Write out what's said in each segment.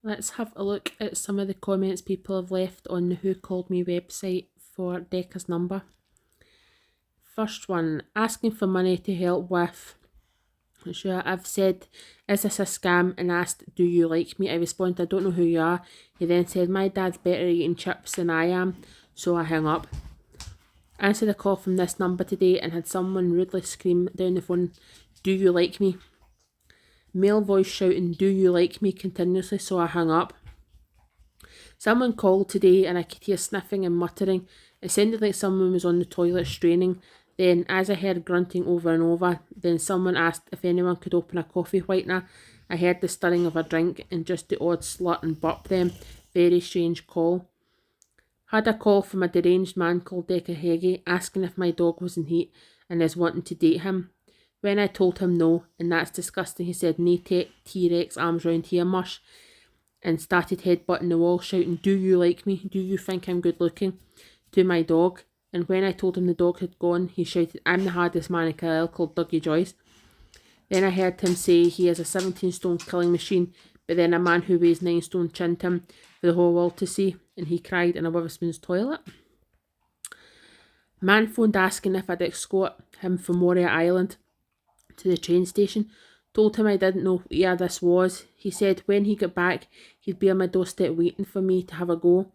Let's have a look at some of the comments people have left on the Who Called Me website for Decca's number. First one, asking for money to help with. Sure, I've said, is this a scam, and asked, do you like me? I responded, I don't know who you are. He then said, my dad's better eating chips than I am, so I hung up. Answered a call from this number today and had someone rudely scream down the phone, do you like me? Male voice shouting, do you like me, continuously, so I hung up. Someone called today and I could hear sniffing and muttering. It sounded like someone was on the toilet straining. Then, as I heard grunting over and over, then someone asked if anyone could open a coffee whitener. I heard the stirring of a drink and just the odd slut and burp then. Very strange call. Had a call from a deranged man called Decca Heggie asking if my dog was in heat and is wanting to date him. When I told him no, and that's disgusting, he said, "Nae T-Rex arms round here, mush," and started headbutting the wall, shouting, do you like me? Do you think I'm good looking? To my dog. And when I told him the dog had gone, he shouted, I'm the hardest man in Carlisle, called Dougie Joyce. Then I heard him say he is a 17-stone killing machine, but then a man who weighs 9 stone chinned him for the whole world to see, and he cried in a Witherspoon's toilet. Man phoned asking if I'd escort him from Moria Island to the train station. Told him I didn't know where this was. He said when he got back, he'd be on my doorstep waiting for me to have a go.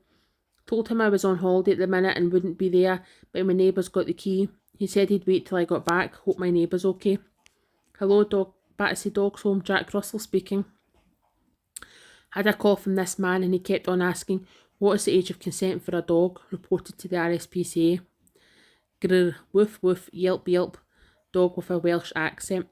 Told him I was on holiday at the minute and wouldn't be there, but my neighbour's got the key. He said he'd wait till I got back. Hope my neighbour's okay. Hello, dog. Battersea Dogs Home, Jack Russell speaking. Had a call from this man and he kept on asking, what is the age of consent for a dog? Reported to the RSPCA. Grr, woof woof, yelp yelp. Dog with a Welsh accent.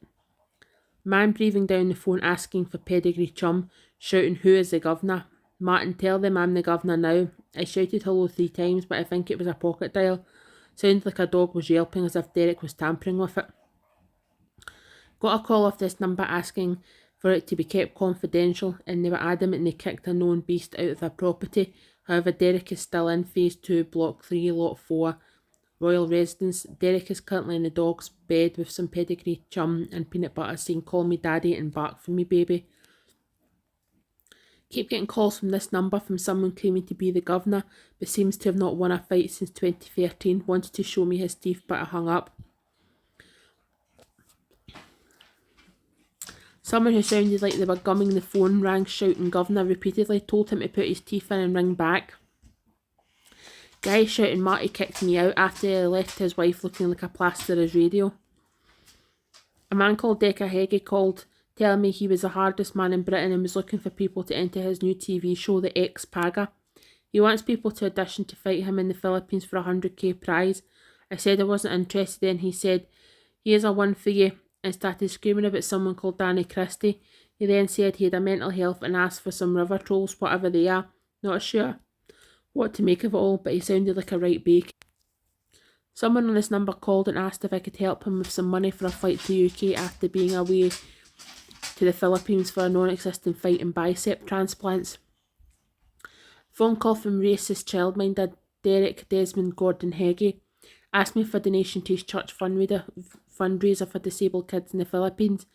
Man breathing down the phone asking for pedigree chum, shouting, who is the governor? Martin, tell them I'm the governor now. I shouted hello 3 times, but I think it was a pocket dial. Sounded like a dog was yelping as if Derek was tampering with it. Got a call off this number asking for it to be kept confidential, and they were adamant they kicked a known beast out of their property. However, Derek is still in Phase 2, Block 3, Lot 4, Royal Residence. Derek is currently in the dog's bed with some pedigree chum and peanut butter saying, call me daddy and bark for me, baby. Keep getting calls from this number from someone claiming to be the governor, but seems to have not won a fight since 2013. Wanted to show me his teeth, but I hung up. Someone who sounded like they were gumming the phone rang shouting governor repeatedly, told him to put his teeth in and ring back. Guy shouting Marty kicked me out after he left his wife looking like a plaster as radio. A man called Decca Heggie called telling me he was the hardest man in Britain and was looking for people to enter his new TV show, The Ex-Paga. He wants people to audition to fight him in the Philippines for a 100k prize. I said I wasn't interested, and he said, here's a one for you, and started screaming about someone called Danny Christie. He then said he had a mental health and asked for some river trolls, whatever they are. Not sure what to make of it all, but he sounded like a right bake. Someone on this number called and asked if I could help him with some money for a flight to UK after being away to the Philippines for a non-existent fight in bicep transplants. Phone call from racist childminder Derek Desmond Gordon Heggie. Asked me for donation to his church fundraiser for disabled kids in the Philippines.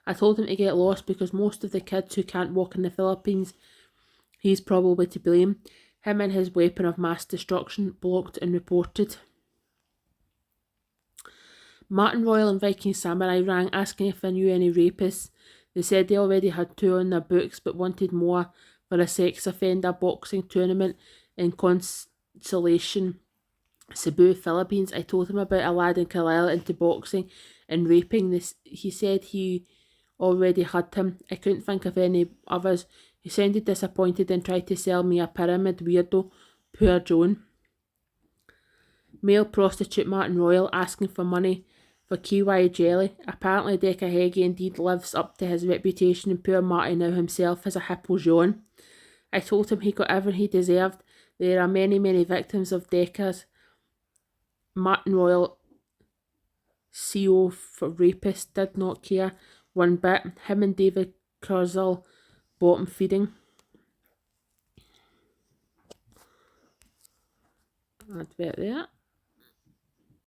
I told him to get lost because most of the kids who can't walk in the Philippines, he's probably to blame. Him and his weapon of mass destruction. Blocked and reported. Martin Royal and Viking Samurai rang asking if I knew any rapists. They said they already had 2 on their books but wanted more for a sex offender boxing tournament in Consolation, Cebu, Philippines. I told him about a lad in Carlisle into boxing and raping this. He said he already had him. I couldn't think of any others. He sounded disappointed and tried to sell me a pyramid weirdo. Poor Joan. Male prostitute Martin Royal asking for money for kiwi jelly. Apparently Decca Heggie indeed lives up to his reputation, and poor Marty now himself has a hippo John. I told him he got everything he deserved. There are many victims of Decca's. Martin Royal, CO for rapist, did not care one bit. Him and David Curzell bottom feeding. Advert there.